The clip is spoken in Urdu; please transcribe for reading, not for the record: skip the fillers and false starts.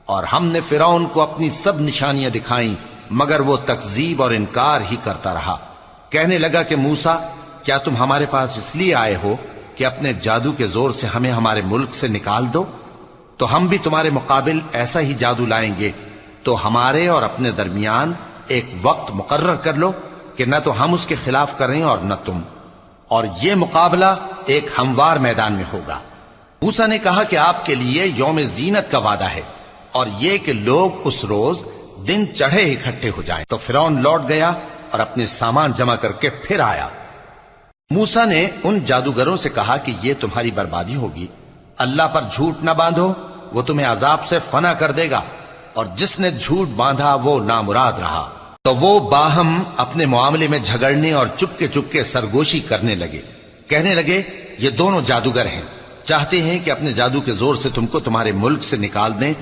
اور ہم نے فرعون کو اپنی سب نشانیاں دکھائیں مگر وہ تکذیب اور انکار ہی کرتا رہا۔ کہنے لگا کہ موسیٰ، کیا تم ہمارے پاس اس لیے آئے ہو کہ اپنے جادو کے زور سے ہمیں ہمارے ملک سے نکال دو؟ تو ہم بھی تمہارے مقابل ایسا ہی جادو لائیں گے، تو ہمارے اور اپنے درمیان ایک وقت مقرر کر لو کہ نہ تو ہم اس کے خلاف کریں اور نہ تم، اور یہ مقابلہ ایک ہموار میدان میں ہوگا۔ موسیٰ نے کہا کہ آپ کے لیے یوم زینت کا وعدہ ہے، اور یہ کہ لوگ اس روز دن چڑھے اکٹھے ہو جائیں۔ تو فرعون لوٹ گیا اور اپنے سامان جمع کر کے پھر آیا۔ موسیٰ نے ان جادوگروں سے کہا کہ یہ تمہاری بربادی ہوگی، اللہ پر جھوٹ نہ باندھو، وہ تمہیں عذاب سے فنا کر دے گا، اور جس نے جھوٹ باندھا وہ نامراد رہا۔ تو وہ باہم اپنے معاملے میں جھگڑنے اور چپکے سرگوشی کرنے لگے۔ کہنے لگے یہ دونوں جادوگر ہیں، چاہتے ہیں کہ اپنے جادو کے زور سے تم کو تمہارے ملک سے نکال دیں